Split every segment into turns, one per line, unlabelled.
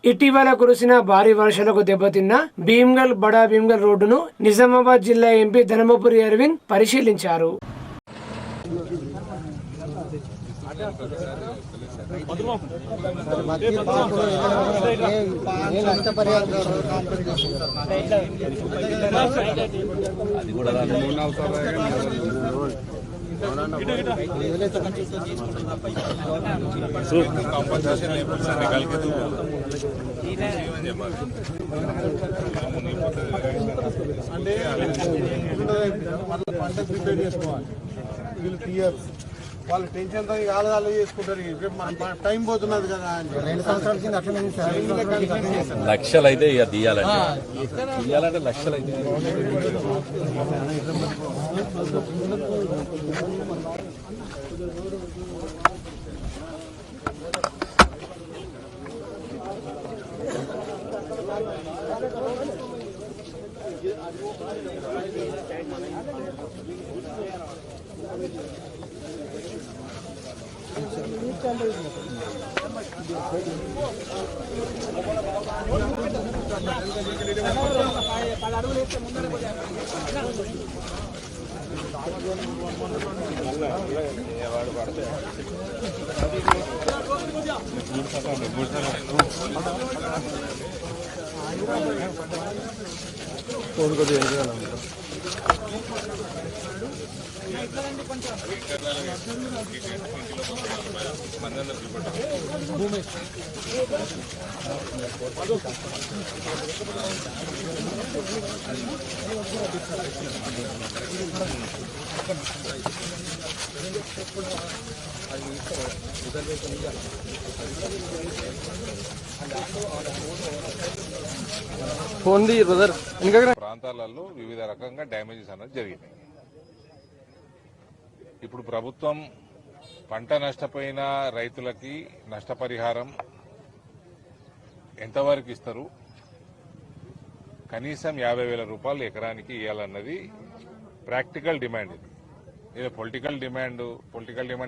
ఇటీవల కురిసిన భారీ వర్షాలకు దెబ్బతిన్న భీమ్గల్ బడా భీమ్గల్ రోడ్డును నిజామాబాద్ జిల్లా ఎంపీ ధర్మపురి అరవింద్ పరిశీలించారు.
వాళ్ళు టెన్షన్ తో ఆలోచన చేసుకుంటారు. టైం పోతున్నది కదా, 2 సంవత్సరాల కింద అట్లా
లక్షలు అయితే ఇక తీయాలంటే లక్షలు అయితే
ప్రాంతాలలో వివిధ రకంగా డ్యామేజెస్ అనేది జరిగినాయి. ఇప్పుడు ప్రభుత్వం పంట నష్టపోయిన రైతులకి నష్టపరిహారం ఎంతవరకు ఇస్తారు? కనీసం 50,000 రూపాయలు ఎకరానికి ఇవ్వాలన్నది ప్రాక్టికల్ డిమాండ్. ఇది పొలిటికల్ డిమాండ్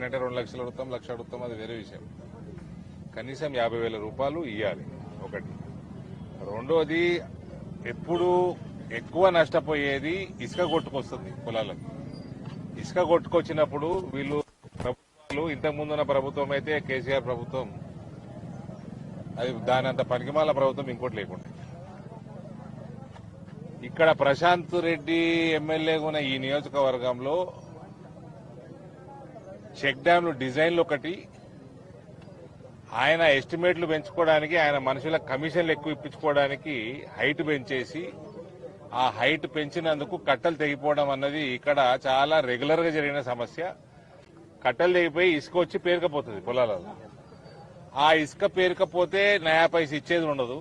అంటే 2 లక్షలు అడుగుతాం, 1,00,000 అడుగుతాం, అది వేరే విషయం. కనీసం 50,000 రూపాయలు ఇవ్వాలి ఒకటి. రెండోది, ఎప్పుడు ఎక్కువ నష్టపోయేది ఇసుక కొట్టుకొస్తుంది పొలాలకు. ఇసుక కొట్టుకొచ్చినప్పుడు వీళ్ళు ప్రభుత్వాలు, ఇంతకుముందున్న ప్రభుత్వం అయితే కేసీఆర్ ప్రభుత్వం, అది దాని అంత పనికిమాల ప్రభుత్వం ఇంకోటి లేకుండా. ఇక్కడ ప్రశాంత్ రెడ్డి ఎమ్మెల్యేగా ఉన్న ఈ నియోజకవర్గంలో చెక్ డ్యాంలు డిజైన్లు ఒకటి, ఆయన ఎస్టిమేట్లు పెంచుకోవడానికి, ఆయన మనుషుల కమిషన్లు ఎక్కువ ఇప్పించుకోవడానికి హైట్ పెంచేసి, ఆ హైట్ పెంచినందుకు కట్టలు తెగిపోవడం అన్నది ఇక్కడ చాలా రెగ్యులర్ గా జరిగిన సమస్య. కట్టలు తెగిపోయి ఇసుక వచ్చి పేరుకపోతుంది పొలాలలో. ఆ ఇసుక పేరుకపోతే నయా పైస ఇచ్చేది ఉండదు.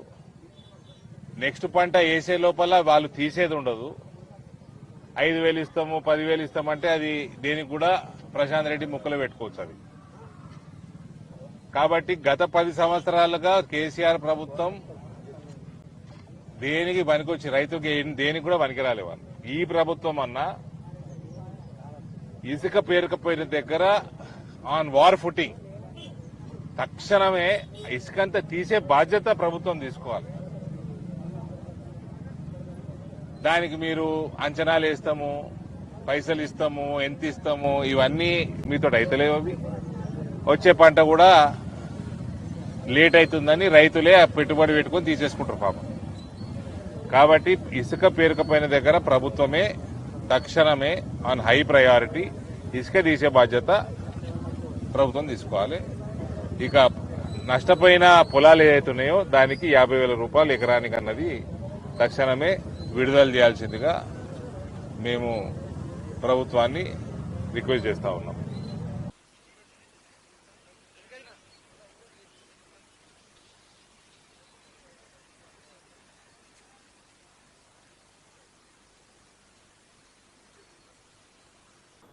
నెక్స్ట్ పంట వేసే లోపల వాళ్ళు తీసేది ఉండదు. 5,000 ఇస్తాము, 10,000 ఇస్తామంటే అది దేనికి కూడా ప్రశాంత్ రెడ్డి ముక్కలు పెట్టుకోవచ్చు. అది కాబట్టి గత 10 సంవత్సరాలుగా కేసీఆర్ ప్రభుత్వం దేనికి పనికొచ్చి రైతుకి దేనికి కూడా పనికిరాలే వాళ్ళు. ఈ ప్రభుత్వం అన్నా ఇసుక పేరుకపోయిన దగ్గర ఆన్ వార్ ఫుటింగ్ తక్షణమే ఇసుకంతా తీసే బాధ్యత ప్రభుత్వం తీసుకోవాలి. దానికి మీరు అంచనాలు వేస్తాము, పైసలు ఇస్తాము, ఎంత ఇస్తాము, ఇవన్నీ మీతో అయితలేవు. అవి వచ్చే పంట కూడా లేట్ అవుతుందని రైతులే పెట్టుబడి పెట్టుకుని తీసేసుకుంటారు పాపం. కాబట్టి ఇసుక పేరుకపోయిన దగ్గర ప్రభుత్వమే తక్షణమే ఆన్ హై ప్రయారిటీ ఇసుక తీసే బాధ్యత ప్రభుత్వం తీసుకోవాలి. ఇక నష్టపోయిన పొలాలు ఏదైతున్నాయో దానికి 50,000 రూపాయలు ఎకరానికి అన్నది తక్షణమే విడుదల చేయాల్సిందిగా మేము ప్రభుత్వాన్ని రిక్వెస్ట్ చేస్తా ఉన్నాం.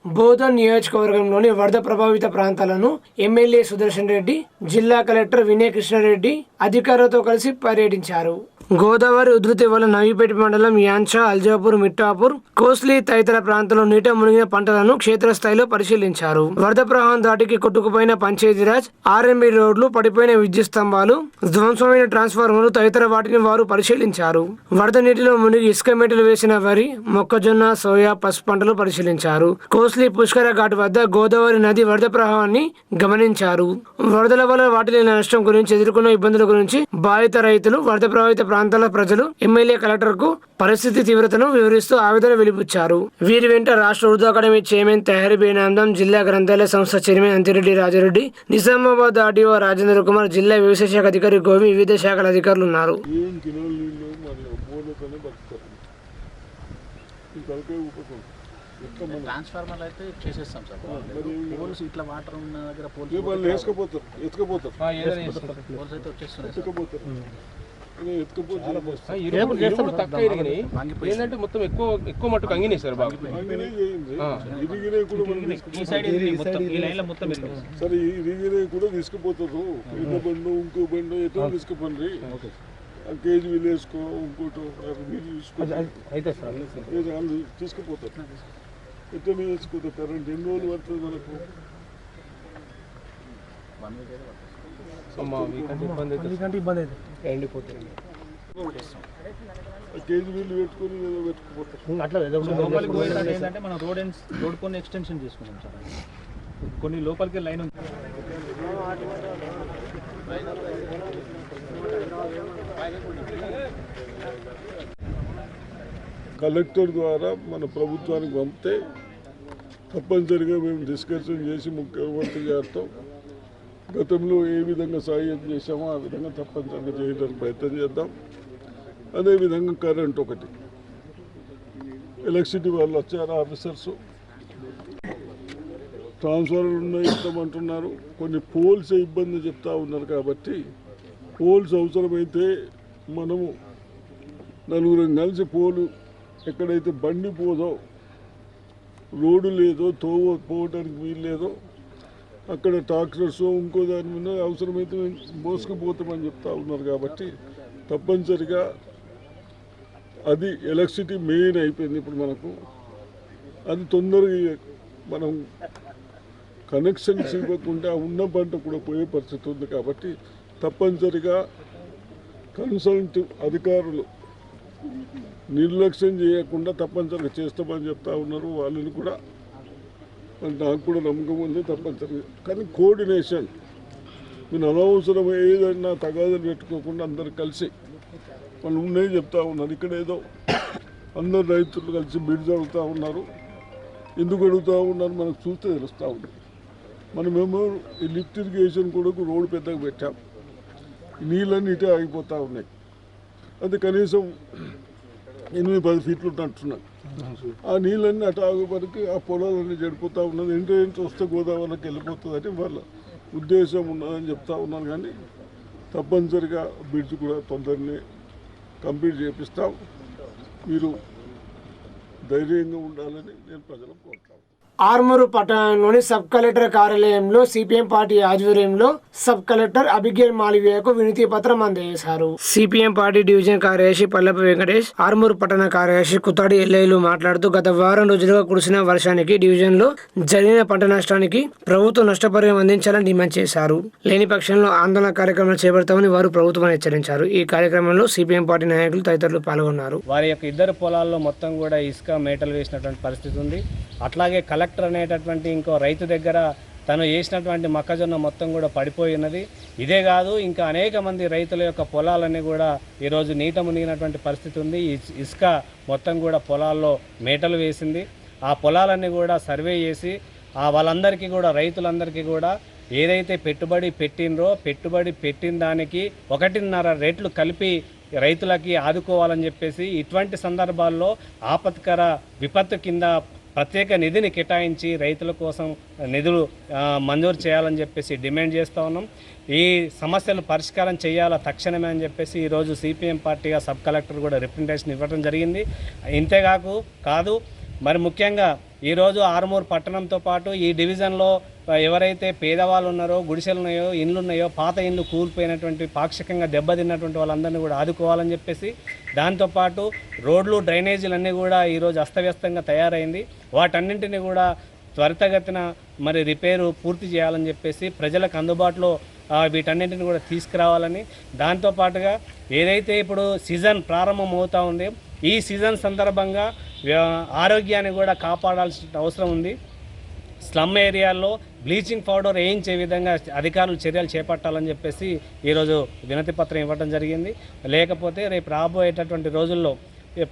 బోధన్ నియోజకవర్గంలోని వరద ప్రభావిత ప్రాంతాలను ఎమ్మెల్యే సుదర్శన్ రెడ్డి, జిల్లా కలెక్టర్ వినయ్ కృష్ణారెడ్డి అధికారులతో కలిసి పర్యటించారు. గోదావరి ఉధృతి వల్ల నవీపేట మండలం యాన్షా, అల్జాపూర్, మిట్టాపూర్, కోస్లీ తదితర ప్రాంతాల్లో నీట మునిగిన పంటలను క్షేత్రస్థాయిలో పరిశీలించారు. వరద ప్రవాహం దాటికి కొట్టుకుపోయిన పంచాయతీరాజ్, ఆర్ఎంబి రోడ్లు, పడిపోయిన విద్యుత్ స్తంభాలు, ధ్వంసమైన ట్రాన్స్ఫార్మర్లు తదితర వాటిని వారు పరిశీలించారు. వరద నీటిలో మునిగి ఇసుక మేటలు వేసిన వరి, మొక్కజొన్న, సోయా, పసుపు పంటలు పరిశీలించారు. కోస్లీ పుష్కర ఘాట్ వద్ద గోదావరి నది వరద ప్రవాహాన్ని గమనించారు. వరదల వల్ల వాటిల్లిన నష్టం గురించి, ఎదుర్కొన్న ఇబ్బందుల గురించి బాధిత రైతులు, వరద ప్రభావిత ప్రాంతాల ప్రజలు ఎమ్మెల్యే, కలెక్టర్ కు పరిస్థితి తీవ్రతను వివరిస్తూ ఆవేదన వెలిబుచ్చారు. వీరి వెంట రాష్ట్ర ఉర్దూ అకాడమీ చైర్మన్ తహరి బేనాందం, జిల్లా గ్రంథాలయ సంస్థ చైర్మన్ అంతిరెడ్డి రాజారెడ్డి, నిజామాబాద్ ఆర్డీఓ రాజేంద్ర కుమార్, జిల్లా వ్యవసాయ శాఖ అధికారి గోవి, వివిధ శాఖల అధికారులు ఉన్నారు.
ట్రాన్స్ఫార్మర్లు అయితే చేసేస్తాం సార్. పోల్స్ ఇట్లా వాటర్ ఉన్న దగ్గర పోల్స్
ఎత్తుకపోతారు
పోల్స్ అయితే వచ్చేస్తున్నాయి.
ఏంటంటే మొత్తం ఎక్కువ మట్టుకు అంగినాయి సార్. బాగా
ఈ సైడ్ మొత్తం ఈ లైన్ లో మొత్తం
సరే ఇరిగినాయి కూడా తీసుకుపోతారు. ఇంకో బండు ఇంకో బండు ఎట్లా తీసుకుపోండి. కేజీ విలేజ్కో ఇంకోటో
అయితే సార్
తీసుకుపోతారు. ఎట్లా తీసుకుపోతారు? కరెంట్ ఎన్ని రోజులు పడుతుంది మనకు?
ఇబ్బంది అయితే ఎండిపోతుంది.
కేజీ వీళ్ళు పెట్టుకొని ఏదో పెట్టుకుపోతారు.
అట్లా
లోపలికి పోయేటట్టు ఏంటంటే మనం రోడ్ కొన్ని ఎక్స్టెన్షన్ చేసుకున్నాం సార్. కొన్ని లోపలికి లైన్ ఉంది.
కలెక్టర్ ద్వారా మన ప్రభుత్వానికి పంపితే తప్పనిసరిగా మేము డిస్కషన్ చేసి ముఖ్యమంత్రి గారితో గతంలో ఏ విధంగా సాయం చేశామో ఆ విధంగా తప్పనిసరిగా చేయడానికి ప్రయత్నం చేద్దాం. అదేవిధంగా కరెంట్ ఒకటి, ఎలక్ట్రిసిటీ వాళ్ళు వచ్చారు, ఆఫీసర్స్ ట్రాన్స్ఫార్మర్ ఉన్నాయి ఇస్తామంటున్నారు. కొన్ని పోల్స్ ఇబ్బంది చెప్తా ఉన్నారు. కాబట్టి పోల్స్ అవసరమైతే మనము నలుగురం కలిసి పోలు ఎక్కడైతే బండి పోదో, రోడ్డు లేదో, పోవడానికి వీలు లేదో అక్కడ ట్రాక్టర్స్ ఇంకో దాని మీద అవసరమైతే మోసుకుపోతామని చెప్తా ఉన్నారు. కాబట్టి తప్పనిసరిగా అది ఎలక్ట్రిసిటీ మెయిన్ అయిపోయింది ఇప్పుడు మనకు. అది తొందరగా మనం కనెక్షన్స్ ఇవ్వకుండా ఉన్న పంట కూడా పోయే పరిస్థితి ఉంది. కాబట్టి తప్పనిసరిగా కన్సల్ట్ అధికారులు నిర్లక్ష్యం చేయకుండా తప్పనిసరిగా చేస్తామని చెప్తా ఉన్నారు. వాళ్ళని కూడా నాకు కూడా నమ్మకం ఉంది తప్పనిసరిగా. కానీ కోఆర్డినేషన్, నేను అనవసరం ఏదైనా తగాదాలు పెట్టుకోకుండా అందరు కలిసి వాళ్ళు ఉన్నాయి చెప్తా ఉన్నారు. ఇక్కడ ఏదో అందరు రైతులు కలిసి బిడ్స్ అడుగుతూ ఉన్నారు. ఎందుకు అడుగుతూ ఉన్నారు మనకు చూస్తే తెలుస్తూ ఉంది. మనమేమో ఈ లిఫ్ట్ ఇరిగేషన్ కూడా రోడ్డు పెద్దగా పెట్టాం, నీళ్ళన్నీ ఇటే ఆగిపోతూ ఉన్నాయి. అది కనీసం 8-10 ఫీట్లు ఉంటున్నాయి. ఆ నీళ్ళన్నీ అటు ఆగేపరికి ఆ పొలాలన్నీ చెడిపోతూ ఉన్నది. ఎంట్రెన్స్ వస్తే గోదావరికి వెళ్ళిపోతుందని వాళ్ళ ఉద్దేశం ఉన్నదని చెప్తా ఉన్నాను. కానీ తప్పనిసరిగా బ్రిడ్జ్ కూడా తొందరనే కంప్లీట్ చేపిస్తాం. మీరు ధైర్యంగా ఉండాలని నేను ప్రజలకు కోరుతాను.
ఆర్మూరు పట్టణంలోని సబ్ కలెక్టర్ కార్యాలయంలో సిపిఎం పార్టీ ఆధ్వర్యంలో సబ్ కలెక్టర్ అబిగేల్ మాలివియాకు వినతి పత్రం అందజేశారు. సిపిఎం పార్టీ డివిజన్ కార్యదర్శి పల్లపు వెంకటేష్, ఆర్మూరు పట్టణ కార్యదర్శి కుతాడి ఎల్లయ్యలు మాట్లాడుతూ గత వారం రోజులుగా కురిసిన వర్షానికి డివిజన్ లో జరిగిన పంట నష్టానికి ప్రభుత్వం నష్టపరిహారం అందించాలని డిమాండ్ చేశారు. లేని పక్షంలో ఆందోళన కార్యక్రమాలు చేపడతామని వారు ప్రభుత్వాన్ని హెచ్చరించారు. ఈ కార్యక్రమంలో సిపిఎం పార్టీ నాయకులు తదితరులు పాల్గొన్నారు.
వారి యొక్క ఇద్దరు పొలాల్లో మొత్తం కూడా ఇసుక మేటలు వేసినటువంటి పరిస్థితి ఉంది. అట్లాగే కలెక్టర్ అనేటటువంటి ఇంకో రైతు దగ్గర తను వేసినటువంటి మొక్కజొన్న మొత్తం కూడా పడిపోయినది. ఇదే కాదు, ఇంకా అనేక మంది రైతుల యొక్క పొలాలన్నీ కూడా ఈరోజు నీట మునిగినటువంటి పరిస్థితి ఉంది. ఇసుక మొత్తం కూడా పొలాల్లో మేటలు వేసింది. ఆ పొలాలన్నీ కూడా సర్వే చేసి వాళ్ళందరికీ కూడా రైతులందరికీ కూడా ఏదైతే పెట్టుబడి పెట్టిన దానికి 1.5 రెట్లు కలిపి రైతులకి ఆదుకోవాలని చెప్పేసి ఇటువంటి సందర్భాల్లో ఆపత్కర విపత్తు కింద ప్రత్యేక నిధిని కేటాయించి రైతుల కోసం నిధులు మంజూరు చేయాలని చెప్పేసి డిమాండ్ చేస్తూ ఉన్నాం. ఈ సమస్యలు పరిష్కారం చేయాలా తక్షణమే అని చెప్పేసి ఈరోజు సిపిఎం పార్టీగా సబ్ కలెక్టర్ కూడా రిప్రజెంటేషన్ ఇవ్వడం జరిగింది. ఇంతేకాదు మరి ముఖ్యంగా ఈరోజు ఆర్మూరు పట్టణంతో పాటు ఈ డివిజన్లో ఎవరైతే పేదవాళ్ళు ఉన్నారో, గుడిసెలు ఉన్నాయో, ఇండ్లు ఉన్నాయో, పాత ఇండ్లు కూలిపోయినటువంటి పాక్షికంగా దెబ్బతిన్నటువంటి వాళ్ళందరినీ కూడా ఆదుకోవాలని చెప్పేసి, దాంతోపాటు రోడ్లు డ్రైనేజీలు అన్నీ కూడా ఈరోజు అస్తవ్యస్తంగా తయారైంది. వాటన్నింటినీ కూడా త్వరితగతిన మరి రిపేరు పూర్తి చేయాలని చెప్పేసి, ప్రజలకు అందుబాటులో వీటన్నింటిని కూడా తీసుకురావాలని, దాంతోపాటుగా ఏదైతే ఇప్పుడు సీజన్ ప్రారంభం అవుతూ ఉంది, ఈ సీజన్ సందర్భంగా ఆరోగ్యాన్ని కూడా కాపాడాల్సిన అవసరం ఉంది. స్లమ్ ఏరియాల్లో బ్లీచింగ్ పౌడర్ వేయించే విధంగా అధికారులు చర్యలు చేపట్టాలని చెప్పేసి ఈరోజు వినతి పత్రం ఇవ్వడం జరిగింది. లేకపోతే రేపు రాబోయేటటువంటి రోజుల్లో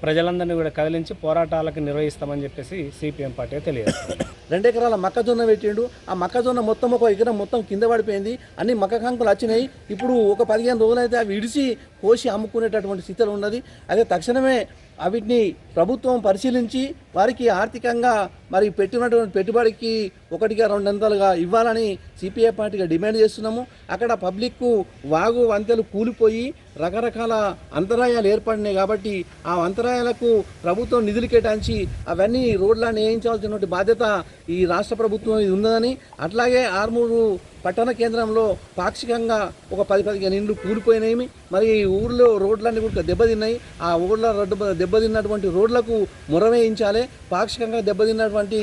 ప్రజలందరినీ కూడా కదిలించి పోరాటాలకు నిర్వహిస్తామని చెప్పేసి సిపిఎం పార్టీ తెలియజేస్తుంది.
2 ఎకరాల మొక్కజొన్న పెట్టిండు. ఆ మొక్కజొన్న మొత్తం ఒక ఎకరం మొత్తం కింద పడిపోయింది. అన్ని మొక్క కంకులు వచ్చినాయి. ఇప్పుడు ఒక 15 రోజులైతే అవి ఇడిచి కోసి అమ్ముకునేటటువంటి స్థితిలో ఉన్నది. అదే తక్షణమే వీటిని ప్రభుత్వం పరిశీలించి వారికి ఆర్థికంగా మరి పెట్టినటువంటి పెట్టుబడికి 1కి 2 ఇవ్వాలని సిపిఐ పార్టీగా డిమాండ్ చేస్తున్నాము. అక్కడ పబ్లిక్కు వాగు వంతెలు కూలిపోయి రకరకాల అంతరాయాలు ఏర్పడినాయి కాబట్టి ఆ అంతరాయాలకు ప్రభుత్వం నిధులు కేటాయించి అవన్నీ రోడ్లను వేయించాల్సినటువంటి బాధ్యత ఈ రాష్ట్ర ప్రభుత్వం ఇది ఉన్నదని, అట్లాగే ఆర్మూరు పట్టణ కేంద్రంలో పాక్షికంగా ఒక 10-15 ఇండ్లు కూలిపోయినాయి. మరి ఊళ్ళో రోడ్లన్నీ కూడా దెబ్బతిన్నాయి. ఆ ఊళ్ళో దెబ్బతిన్నటువంటి రోడ్లకు మురవేయించాలి. పాక్షికంగా దెబ్బతిన్నటువంటి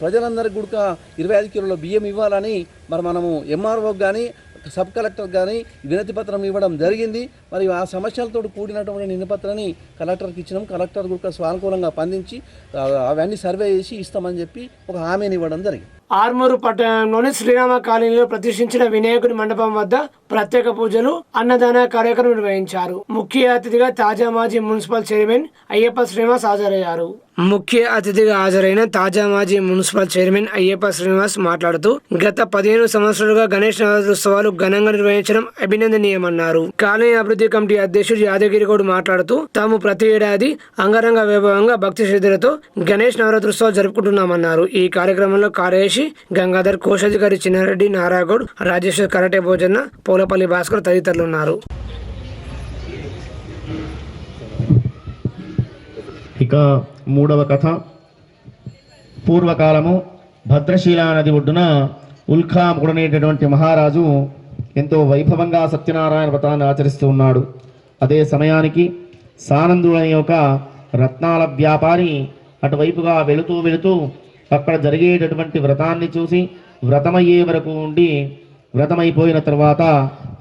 ప్రజలందరికీ కూడా 25 కిలోల బియ్యం ఇవ్వాలని మరి మనము ఎంఆర్ఓకి కానీ సబ్ కలెక్టర్ కానీ వినతి పత్రం ఇవ్వడం జరిగింది. మరి ఆ సమస్యలతో కూడినటువంటి వినతిపత్రాన్ని కలెక్టర్కి ఇచ్చినాం. కలెక్టర్ కూడా స్వానుకూలంగా స్పందించి అవన్నీ సర్వే చేసి ఇస్తామని చెప్పి ఒక హామీని ఇవ్వడం జరిగింది.
ఆర్మూరు పట్టణంలోని శ్రీరామ కాలనీలో ప్రతిష్ఠించిన వినాయకుడి మండపం వద్ద ప్రత్యేక పూజలు, అన్నదాన కార్యక్రమం నిర్వహించారు. ముఖ్య అతిథిగా తాజా మాజీ మున్సిపల్ చైర్మన్ అయ్యప్ప శ్రీనివాస్ హాజరయ్యారు. ముఖ్య అతిథిగా హాజరైన తాజా మాజీ మున్సిపల్ చైర్మన్ అయ్యప్ప శ్రీనివాస్ మాట్లాడుతూ, గత 15 సంవత్సరాలుగా గణేష్ నవరాత్రోత్సవాలు ఘనంగా నిర్వహించడం అభినందనీయమన్నారు. కాలనీ అభివృద్ధి కమిటీ అధ్యక్షుడు యాదగిరిగౌడ్ మాట్లాడుతూ, తాము ప్రతి ఏడాది అంగరంగ వైభవంగా భక్తి శ్రద్ధలతో గణేష్ నవరాత్రోత్సవాలు జరుపుకుంటున్నామన్నారు. ఈ కార్యక్రమంలో కార్యదర్శి గంగాధర్, కోశాధికారి చిన్నారెడ్డి, నారాగౌడ్, రాజేశ్వర్, కరటే భోజన, పోలపల్లి భాస్కర్ తదితరులు ఉన్నారు.
ఇక 3వ కథ. పూర్వకాలము భద్రశీలా నది ఒడ్డున ఉల్కాముడనేటటువంటి మహారాజు ఎంతో వైభవంగా సత్యనారాయణ వ్రతాన్ని ఆచరిస్తూ ఉన్నాడు. అదే సమయానికి సానందుడు అనే ఒక రత్నాల వ్యాపారి అటువైపుగా వెళుతూ అక్కడ జరిగేటటువంటి వ్రతాన్ని చూసి వ్రతమయ్యే వరకు ఉండి వ్రతమైపోయిన తర్వాత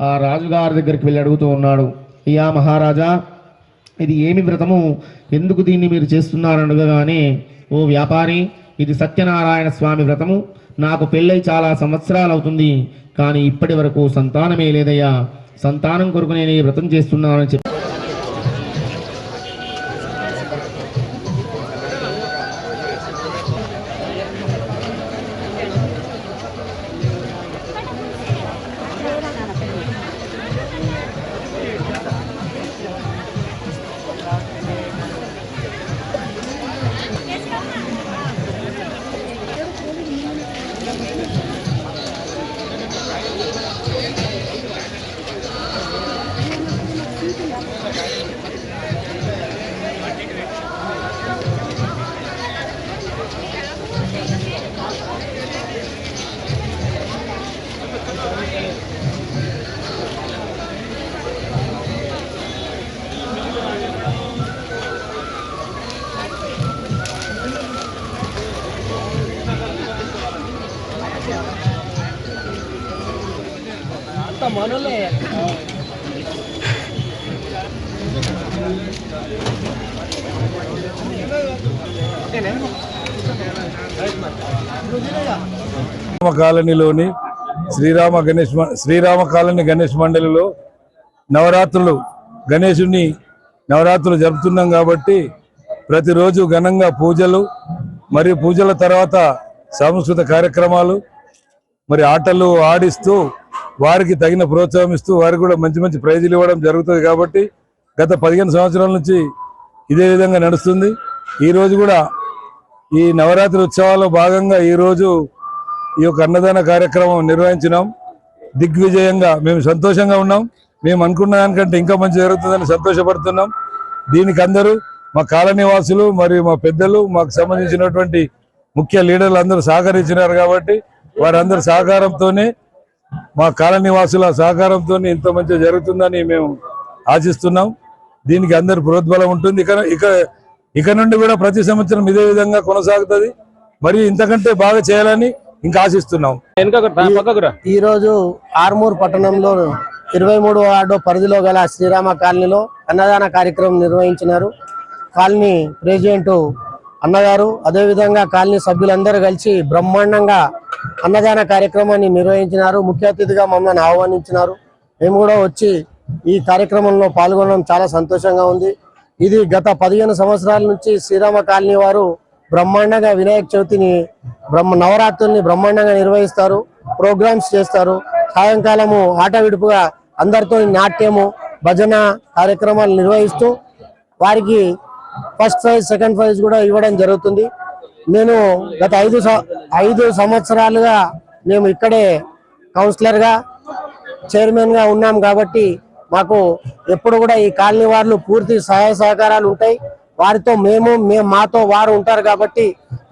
ఆ రాజుగారి దగ్గరికి వెళ్ళి అడుగుతూ ఉన్నాడు, అయ్యా మహారాజా, ఇది ఏమి వ్రతము, ఎందుకు దీన్ని మీరు చేస్తున్నారని అడగగానే, ఓ వ్యాపారి, ఇది సత్యనారాయణ స్వామి వ్రతము. నాకు పెళ్ళై చాలా సంవత్సరాలు అవుతుంది, కానీ ఇప్పటి వరకు సంతానమే లేదయ్యా. సంతానం కొరకు నేను ఈ వ్రతం చేస్తున్నానని చెప్పి
మనలే
కాలనీలోని శ్రీరామ కాలనీ గణేష్ మండలిలో నవరాత్రులు జరుపుతున్నాం కాబట్టి ప్రతిరోజు ఘనంగా పూజలు మరియు పూజల తర్వాత సాంస్కృతిక కార్యక్రమాలు మరి ఆటలు ఆడిస్తూ వారికి తగిన ప్రోత్సాహం ఇస్తూ వారికి కూడా మంచి మంచి ప్రైజులు ఇవ్వడం జరుగుతుంది. కాబట్టి గత 15 సంవత్సరాల నుంచి ఇదే విధంగా నడుస్తుంది. ఈరోజు కూడా ఈ నవరాత్రి ఉత్సవాల్లో భాగంగా ఈరోజు ఈ యొక్క అన్నదాన కార్యక్రమం నిర్వహించినాం. దిగ్విజయంగా మేము సంతోషంగా ఉన్నాం. మేము అనుకున్న దానికంటే ఇంకా మంచి జరుగుతుందని సంతోషపడుతున్నాం. దీనికి అందరూ మా కాలనీ వాసులు మరియు మా పెద్దలు, మాకు సంబంధించినటువంటి ముఖ్య లీడర్లు అందరూ సహకరించినారు. కాబట్టి
వారందరి సహకారంతోనే మా కాలనీ వాసుల సహకారంతో ఇంత మంచిగా జరుగుతుందని మేము ఆశిస్తున్నాం. దీనికి అందరి ప్రోద్బలం ఉంటుంది. ఇక నుండి కూడా ప్రతి సంవత్సరం ఇదే విధంగా కొనసాగుతుంది. మరియు ఇంతకంటే బాగా చేయాలని ఇంకా ఆశిస్తున్నాం.
ఈరోజు ఆర్మూర్ పట్టణంలో 23వ వార్డు పరిధిలో గల శ్రీరామ కాలనీలో అన్నదాన కార్యక్రమం నిర్వహించినారు. కాలనీ ప్రెసిడెంట్ అన్నగారు అదేవిధంగా కాలనీ సభ్యులందరూ కలిసి బ్రహ్మాండంగా అన్నదాన కార్యక్రమాన్ని నిర్వహించినారు. ముఖ్య అతిథిగా మమ్మల్ని ఆహ్వానించినారు. మేము కూడా వచ్చి ఈ కార్యక్రమంలో పాల్గొనడం చాలా సంతోషంగా ఉంది. ఇది గత 15 సంవత్సరాల నుంచి శ్రీరామ కాలనీ వారు బ్రహ్మాండంగా వినాయక చవితిని నవరాత్రుల్ని బ్రహ్మాండంగా నిర్వహిస్తారు. ప్రోగ్రామ్స్ చేస్తారు. సాయంకాలము ఆట విడుపుగా అందరితో నాట్యము భజన కార్యక్రమాలు నిర్వహిస్తూ వారికి ఫస్ట్ ప్రైజ్ సెకండ్ ప్రైజ్ కూడా ఇవ్వడం జరుగుతుంది. నేను గత 5 సంవత్సరాలుగా మేము ఇక్కడే కౌన్సిలర్గా చైర్మన్గా ఉన్నాం కాబట్టి మాకు ఎప్పుడు కూడా ఈ కాలనీ వాళ్ళు పూర్తి సహాయ సహకారాలు ఉంటాయి. వారితో మాతో వారు ఉంటారు కాబట్టి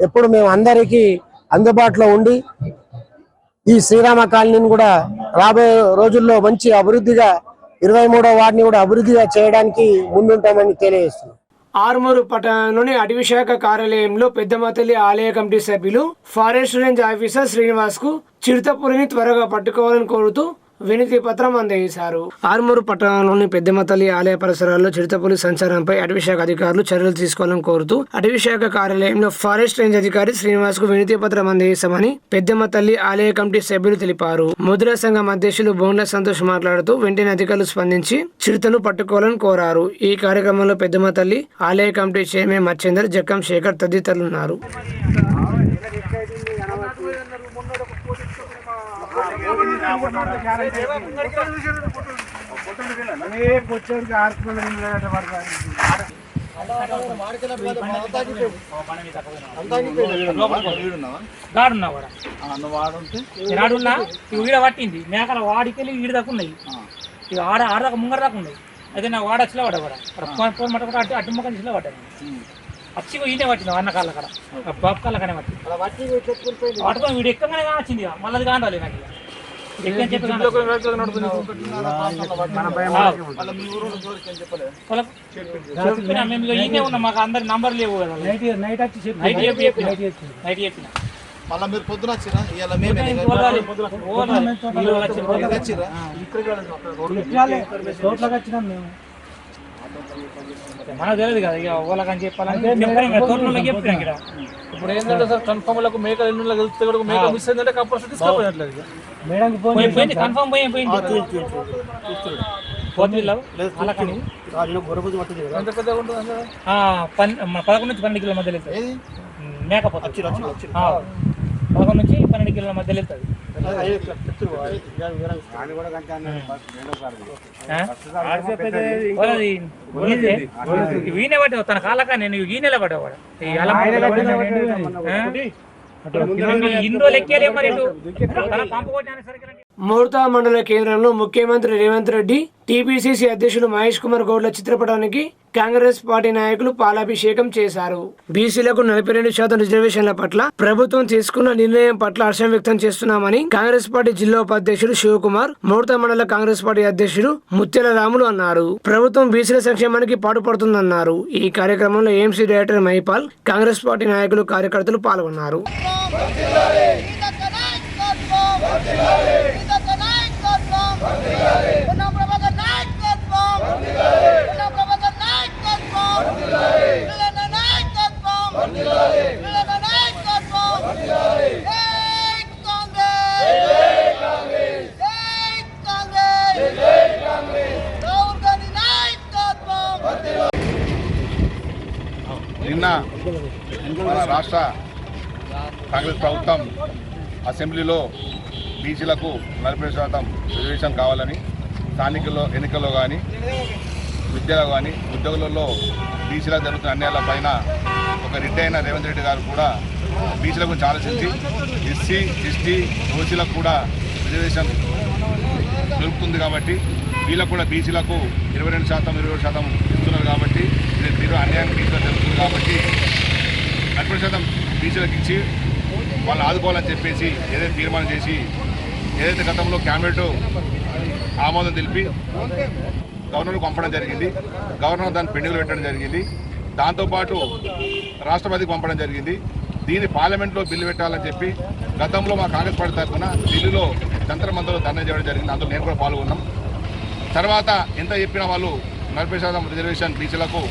ఎప్పుడు మేము అందరికీ అందుబాటులో ఉండి ఈ శ్రీరామ కాలనీని కూడా రాబోయే రోజుల్లో మంచి అభివృద్ధిగా 23వ వార్డుని కూడా అభివృద్ధిగా చేయడానికి ముందుంటామని తెలియజేస్తున్నాం.
ఆర్మూరు పట్టణంలోని అటవీ శాఖ కార్యాలయంలో పెద్దమతల్లి ఆలయ కమిటీ సభ్యులు ఫారెస్ట్ రేంజ్ ఆఫీసర్ శ్రీనివాస్ కు చిరుతపులిని త్వరగా పట్టుకోవాలని కోరుతూ వినతి పత్రం అందజేశారు. ఆర్మూరు పట్టణంలోని పెద్దమతల్లి ఆలయ పరిసరాల్లో చిరుతపులి సంచారంపై అటవీ శాఖ అధికారులు చర్యలు తీసుకోవాలని కోరుతూ అటవీ శాఖ కార్యాలయంలో ఫారెస్ట్ రేంజ్ అధికారి శ్రీనివాస్ కు వినతి పత్రం అందజేశామని పెద్దమతల్లి ఆలయ కమిటీ సభ్యులు తెలిపారు. ముద్రా సంఘం అధ్యక్షులు బోండ్ల సంతోష్ మాట్లాడుతూ వెంటనే అధికారులు స్పందించి చిరుతను పట్టుకోవాలని కోరారు. ఈ కార్యక్రమంలో పెద్దమతల్లి ఆలయ కమిటీ చైర్మన్ మచ్చేందర్, జక్కం శేఖర్ తదితరులున్నారు.
ఈడ పట్టింది మేకల వాడికెళ్ళి ఈడ దాకా ఉన్నాయి. ఇక ఆడదాకా ముంగర దాకా ఉన్నాయి. అయితే నా వాడ వచ్చిలా పడ్డా ఫోన్ మట్ట కూడా అడ్డు మొక్క తీసులో పడ్డాను. వచ్చి ఈయనే పట్టింది అన్న కాళ్ళ కాడ బాబు కాళ్ళ కానీ పట్టుకొని వీడు ఎక్కగానే కానొచ్చింది. మళ్ళీ అది కావాలి నాకు మేము ఈయనే ఉన్నాం. మాకు అందరి నంబర్ లేవు కదా. నైట్ చెప్పిన
మళ్ళీ మీరు పొద్దున వచ్చిరా
మనకు తెలియదు కదా. ఇక ఓలకని చెప్పాలని తోటలో చెప్పినా ఇక్కడ.
ఇప్పుడు ఏంటంటే సార్ కన్ఫర్మ్ లకు మేకలు ఎన్ని కలిస్తే కూడా మేక మిస్ అయిందంటే కంపల్సరీ తీసుకోపోయినట్లేదు.
పోయింది కన్ఫర్మ్ పోయింది.
ఎంత పెద్దగా ఉంటుంది
11 నుంచి 12 కిలోల మధ్యలో వెళ్తుంది మేకపోతే. 11 నుంచి 12 కిలోల మధ్యలో వెళ్తుంది. ఈయనే పట్టావు తన కాలక నేను ఈయనలే పడ్డావాడు. ఇందులో లెక్కేలే మరి తన పంపు కొట్టాను సరిగ్గా.
మోర్తా మండల కేంద్రంలో ముఖ్యమంత్రి రేవంత్ రెడ్డి, టీపీసీసీ అధ్యక్షులు మహేష్ కుమార్ గౌడ్ల చిత్రపటానికి కాంగ్రెస్ పార్టీ నాయకులు పాలాభిషేకం చేశారు. బీసీలకు 42% రిజర్వేషన్ల పట్ల ప్రభుత్వం తీసుకున్న నిర్ణయం పట్ల హర్షం వ్యక్తం చేస్తున్నామని కాంగ్రెస్ పార్టీ జిల్లా ఉపాధ్యక్షుడు శివకుమార్, మోర్తా మండల కాంగ్రెస్ పార్టీ అధ్యక్షుడు ముత్యాల రాములు అన్నారు. ప్రభుత్వం బీసీల సంక్షేమానికి పాటుపడుతుందన్నారు. ఈ కార్యక్రమంలో AMC director Mahipal, Congress party నాయకులు, కార్యకర్తలు పాల్గొన్నారు.
నిన్న మన రాష్ట్ర కాంగ్రెస్ ప్రభుత్వం అసెంబ్లీలో బీసీలకు 40% రిజర్వేషన్ కావాలని, స్థానికల్లో ఎన్నికల్లో కానీ, విద్యలో కానీ, ఉద్యోగులలో బీసీలకు జరుగుతున్న అన్యాయాల పైన ఒక రిట్ అయిన రేవంత్ రెడ్డి గారు కూడా బీసీల గురించి ఆలోచించి ఎస్సీ, ఎస్టీ, ఓసీలకు కూడా రిజర్వేషన్ దొరుకుతుంది కాబట్టి వీళ్ళకు కూడా బీసీలకు 22%, 27% ఇస్తున్నారు కాబట్టి ఇది అన్యాయం బీసీలకు జరుగుతుంది కాబట్టి 40% బీసీలకు ఇచ్చి వాళ్ళని ఆదుకోవాలని చెప్పేసి ఏదైతే తీర్మానం చేసి ఏదైతే గతంలో క్యాబినెట్ ఆమోదం తెలిపి గవర్నర్కు పంపడం జరిగింది. గవర్నర్ దాన్ని పెండింగ్లో పెట్టడం జరిగింది. దాంతోపాటు రాష్ట్రపతికి పంపడం జరిగింది. దీన్ని పార్లమెంట్లో బిల్లు పెట్టాలని చెప్పి గతంలో మా కాంగ్రెస్ పార్టీ తరఫున ఢిల్లీలో జంతర్ మంతర్లో ధర్నా చేయడం జరిగింది. అందులో నేను కూడా పాల్గొన్నాం. తర్వాత ఎంత చెప్పినా వాళ్ళు 40% రిజర్వేషన్ బీసీలకు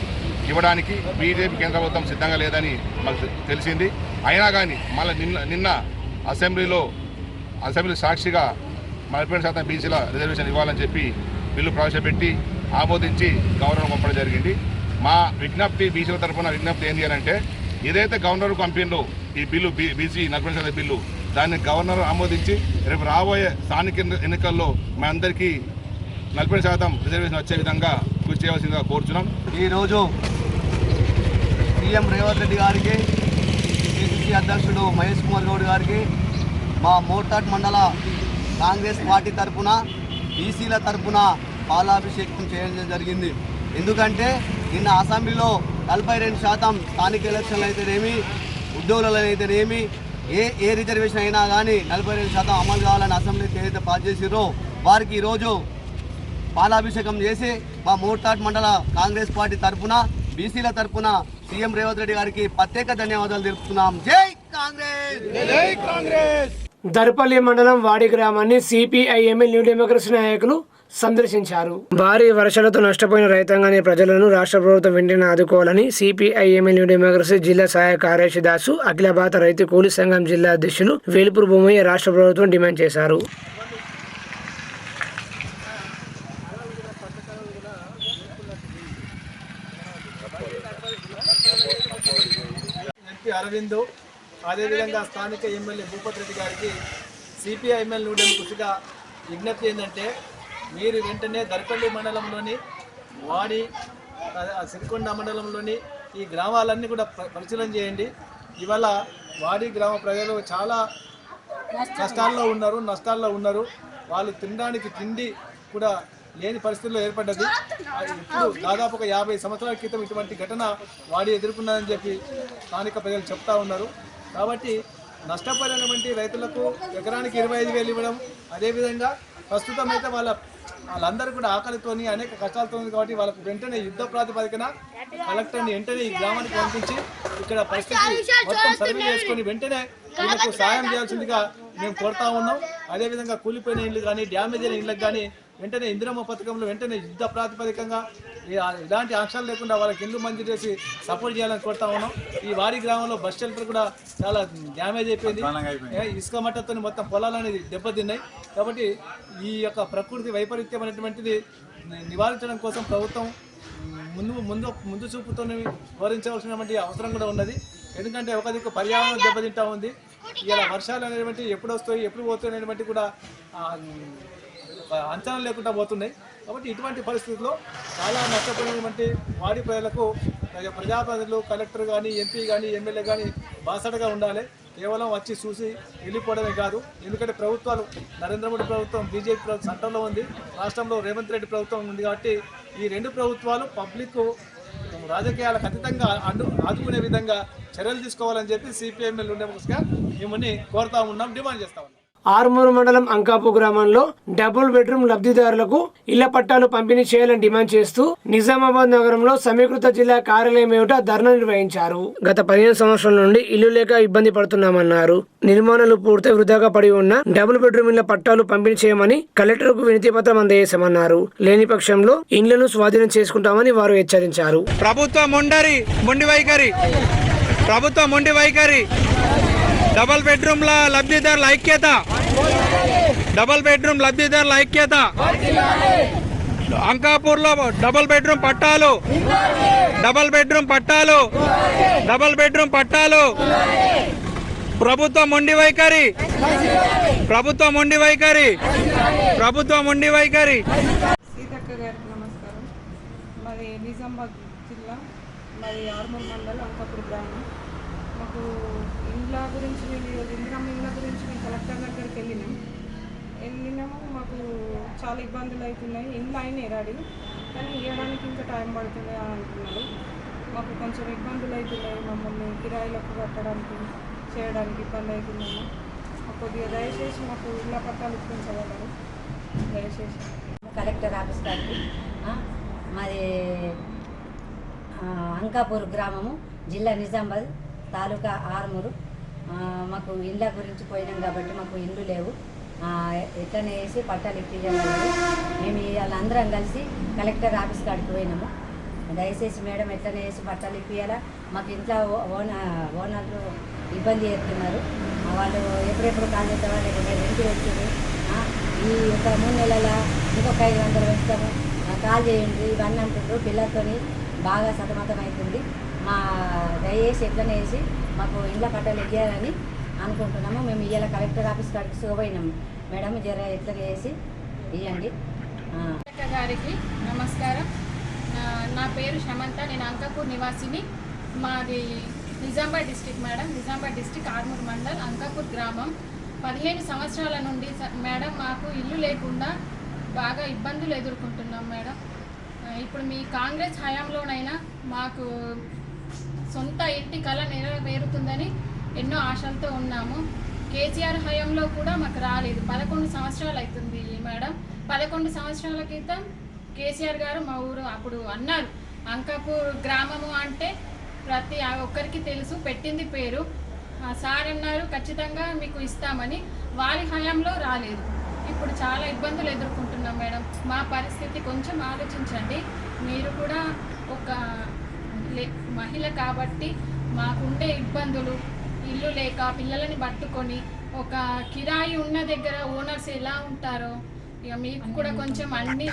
ఇవ్వడానికి బీజేపీ కేంద్ర ప్రభుత్వం సిద్ధంగా లేదని మాకు తెలిసింది. అయినా కానీ మళ్ళీ నిన్న అసెంబ్లీ సాక్షిగా 40% బీసీల రిజర్వేషన్ ఇవ్వాలని చెప్పి బిల్లు ప్రవేశపెట్టి ఆమోదించి గవర్నర్ పంపడం జరిగింది. మా విజ్ఞప్తి బీసీల తరఫున విజ్ఞప్తి ఏంటి అని అంటే ఏదైతే గవర్నర్ పంపిందో ఈ బిల్లు బీసీ 40% బిల్లు దాన్ని గవర్నర్ ఆమోదించి రేపు రాబోయే స్థానిక ఎన్నికల్లో మా అందరికీ 40% రిజర్వేషన్ వచ్చే విధంగా కృషి చేయవలసిందిగా కోరుచున్నాం.
ఈరోజు సీఎం రేవంత్ రెడ్డి గారికి, పిసిసి అధ్యక్షుడు మహేష్ కుమార్ గౌడ్ గారికి, మా మోర్తాడ్ మండల కాంగ్రెస్ పార్టీ తరఫున బీసీల తరఫున పాలాభిషేకం చేయడం జరిగింది. ఎందుకంటే నిన్న అసెంబ్లీలో 42% స్థానిక ఎలక్షన్లు అయితేనేమి, ఉద్యోగులలో అయితేనేమి, ఏ రిజర్వేషన్ అయినా కానీ 42% అమలు కావాలని అసెంబ్లీకి ఏదైతే పాస్ చేసిరో వారికి ఈరోజు పాలాభిషేకం చేసి మా మోర్తాడ్ మండల కాంగ్రెస్ పార్టీ తరఫున బీసీల తరఫున సీఎం రేవంత్ రెడ్డి గారికి ప్రత్యేక ధన్యవాదాలు తెలుపుతున్నాం. జై కాంగ్రెస్, జై కాంగ్రెస్.
దర్పల్లి మండలం వాడి గ్రామాన్ని సిపిఐఎంఎల్ న్యూ డెమోక్రసీ నాయకులు సందర్శించారు. భారీ వర్షాలతో నష్టపోయిన రైతాంగాన్ని ప్రజలను రాష్ట్ర ప్రభుత్వం వెంటనే ఆదుకోవాలని సిపిఐఎంఎల్ న్యూ డెమోక్రసీ జిల్లా సహాయ కార్యదర్శి దాసు, అఖిల భారత రైతు కూలీ సంఘం జిల్లా అధ్యక్షులు వేలుపూర్ భూమయ్య రాష్ట్ర ప్రభుత్వం డిమాండ్ చేశారు.
అరవింద్, అదేవిధంగా స్థానిక ఎమ్మెల్యే భూపతి రెడ్డి గారికి సిపిఐఎంఎల్ న్యూ డెమోక్రసీగా విజ్ఞప్తి ఏంటంటే మీరు వెంటనే దర్పల్లి మండలంలోని వాడి సిరికొండ మండలంలోని ఈ గ్రామాలన్నీ కూడా పరిశీలన చేయండి. ఇవాళ వాడి గ్రామ ప్రజలు చాలా కష్టాల్లో ఉన్నారు, నష్టాల్లో ఉన్నారు. వాళ్ళు తినడానికి తిండి కూడా లేని పరిస్థితుల్లో ఏర్పడ్డది. ఇప్పుడు దాదాపు ఒక 50 సంవత్సరాల క్రితం ఇటువంటి ఘటన వాడి ఎదుర్కొన్నదని చెప్పి స్థానిక ప్రజలు చెప్తా ఉన్నారు. కాబట్టి నష్టపోయినటువంటి రైతులకు ఎకరానికి 25,000 ఇవ్వడం, అదేవిధంగా ప్రస్తుతం అయితే వాళ్ళందరూ కూడా ఆకలితోని అనేక కష్టాలతో ఉంది కాబట్టి వాళ్ళకు వెంటనే యుద్ధ ప్రాతిపదికన కలెక్టర్ని వెంటనే ఈ గ్రామానికి పంపించి ఇక్కడ పరిస్థితి మొత్తం సర్వే చేసుకొని వెంటనే వీళ్ళకు సాయం చేయాల్సిందిగా మేము కోరుతా ఉన్నాం. అదేవిధంగా కూలిపోయిన ఇళ్ళు కానీ, డ్యామేజ్ అయిన ఇళ్ళకి కానీ వెంటనే ఇందిరమ్మ పథకంలో వెంటనే యుద్ధ ప్రాతిపదికంగా ఇలాంటి ఆంక్షలు లేకుండా వాళ్ళకి ఇల్లు మంజూరు చేసి సపోర్ట్ చేయాలని కోరుతా ఉన్నాం. ఈ వాడి గ్రామంలో బస్ షెల్టర్ కూడా చాలా డ్యామేజ్ అయిపోయింది. ఇసుక మట్టతో మొత్తం పొలాలు అనేది దెబ్బతిన్నాయి. కాబట్టి ఈ యొక్క ప్రకృతి వైపరీత్యం అనేటువంటిది నివారించడం కోసం ప్రభుత్వం ముందు చూపుతో వివరించవలసినటువంటి అవసరం కూడా ఉన్నది. ఎందుకంటే ఒక దిక్కు పర్యావరణం దెబ్బతింటా ఉంది. ఇలా వర్షాలు అనేటువంటి ఎప్పుడు వస్తాయి, ఎప్పుడు పోతాయి అనేటువంటి కూడా అంచనా లేకుండా పోతున్నాయి. కాబట్టి ఇటువంటి పరిస్థితుల్లో చాలా నష్టపోయినటువంటి వాడి ప్రజలకు ప్రజాప్రతినిధులు, కలెక్టర్ కానీ, ఎంపీ కానీ, ఎమ్మెల్యే కానీ బాసటగా ఉండాలి. కేవలం వచ్చి చూసి వెళ్ళిపోవడమే కాదు. ఎందుకంటే ప్రభుత్వాలు నరేంద్ర మోడీ ప్రభుత్వం, బీజేపీ ప్రభుత్వం సెంటర్లో ఉంది, రాష్ట్రంలో రేవంత్ రెడ్డి ప్రభుత్వం ఉంది. కాబట్టి ఈ రెండు ప్రభుత్వాలు పబ్లిక్ రాజకీయాలకు అతీతంగా ఆదుకునే విధంగా చర్యలు తీసుకోవాలని చెప్పి సిపిఐఎంఎల్ డెమోక్రసీగా మిమ్మల్ని కోరుతా ఉన్నాం, డిమాండ్ చేస్తా ఉన్నాం.
ఆర్మూరు మండలం అంకాపు గ్రామంలో డబుల్ బెడ్రూమ్ లబ్ధిదారులకు ఇళ్ల పట్టాలు పంపిణీ చేయాలని డిమాండ్ చేస్తూ నిజామాబాద్ నగరంలో సమీకృత జిల్లా కార్యాలయం ఎదుట ధర్నా నిర్వహించారు. గత 15 సంవత్సరాల నుండి ఇల్లు లేక ఇబ్బంది పడుతున్నామన్నారు. నిర్మాణాలు పూర్తి వృధాగా పడి ఉన్న డబుల్ బెడ్రూమ్ ఇళ్ల పట్టాలు పంపిణీ చేయమని కలెక్టర్కు వినతి పత్రం అందజేశామన్నారు. లేని పక్షంలో ఇండ్లను స్వాధీనం చేసుకుంటామని వారు హెచ్చరించారు.
ప్రభుత్వం మొండి వైఖరి డబల్ బెడ్రూమ్ల లబ్ధిదారుల ఐక్యత అంకాపూర్లో డబల్ బెడ్రూమ్ పట్టాలు ప్రభుత్వం మొండి వైఖరి
సీతక్క గారికి నమస్కారం. మరి నిజామాబాద్ జిల్లా, మరి ఆర్మూర్ మండలం అంకాపూర్ గ్రామం. మాకు ఇండ్ల గురించి ఇందిరమ్మ ఇండ్ల గురించి మేము కలెక్టర్ దగ్గరికి వెళ్ళినాము. మాకు చాలా ఇబ్బందులు అవుతున్నాయి. ఇండ్లు అయినాయి రెడీ, కానీ ఇవ్వడానికి ఇంకా టైం పడుతుంది అని అంటున్నారు. మాకు కొంచెం ఇబ్బందులు అవుతున్నాయి. మమ్మల్ని కిరాయిలకు కట్టడానికి చేయడానికి ఇబ్బంది అవుతుందమ్మా. కొద్దిగా దయచేసి మాకు ఇళ్ళ పట్టాలు ఇప్పించగలరు దయచేసి.
కలెక్టర్ ఆఫీస్ కాడికి మాది అంకాపూర్ గ్రామము, జిల్లా నిజామాబాద్, తాలూకా ఆర్మూరు. మాకు ఇళ్ళ గురించి పోయినాం కాబట్టి మాకు ఇల్లు లేవు. ఎట్లనే వేసి పట్టాలు ఇప్పించగలరు. మేము వాళ్ళందరం కలిసి కలెక్టర్ ఆఫీస్ కాడికి పోయినాము. దయచేసి మేడం ఎట్లనే వేసి పట్టాలు ఇప్పించాలా. మాకు ఇంట్లో ఓనర్లు ఇబ్బంది చేస్తున్నారు. వాళ్ళు ఎప్పుడెప్పుడు కాల్ చేస్తావా, లేకపోతే రెంట్ వచ్చింది ఈ ఒక 3 నెలల ఇంకొక 500 వేస్తాము, కాల్ చేయండి ఇవన్నీ అంటుండ్రు. పిల్లలతోని బాగా సతమతం అవుతుంది. మా దయచేసి ఎట్లనే వేసి మాకు ఇళ్ళ పట్టాలు ఇవ్వాలని అనుకుంటున్నాము. మేము ఇవాళ కలెక్టర్ ఆఫీస్ కాడికి పోయినాము. మేడం జర ఎట్లనే వేసి ఇవ్వండి.
గారికి నమస్కారం. నా పేరు శమంత, నేను అంకాపూర్ నివాసిని. మాది Nizamabad district madam, Nizamabad district Armoor mandal Ankapur గ్రామం. 15 సంవత్సరాల నుండి మేడం మాకు ఇల్లు లేకుండా బాగా ఇబ్బందులు ఎదుర్కొంటున్నాం మేడం. ఇప్పుడు మీ కాంగ్రెస్ హయాంలోనైనా మాకు సొంత ఇంటి కళ నెరవేరుతుందని ఎన్నో ఆశలతో ఉన్నాము. కేసీఆర్ హయాంలో కూడా మాకు రాలేదు. 11 సంవత్సరాలు అవుతుంది మేడం. 11 సంవత్సరాల క్రితం కేసీఆర్ గారు మా ఊరు అప్పుడు అన్నారు, అంకాపూర్ గ్రామము అంటే ప్రతి ఒక్కరికి తెలుసు, పెట్టింది పేరు. సార్ అన్నారు ఖచ్చితంగా మీకు ఇస్తామని. వారి హయాంలో రాలేదు. ఇప్పుడు చాలా ఇబ్బందులు ఎదుర్కొంటున్నాం మేడం. మా పరిస్థితి కొంచెం ఆలోచించండి. మీరు కూడా ఒక మహిళ కాబట్టి మాకుండే ఇబ్బందులు, ఇల్లు లేక పిల్లలని పట్టుకొని ఒక కిరాయి ఉన్న దగ్గర ఓనర్స్ ఎలా ఉంటారో ఇక మీకు కూడా కొంచెం అన్ని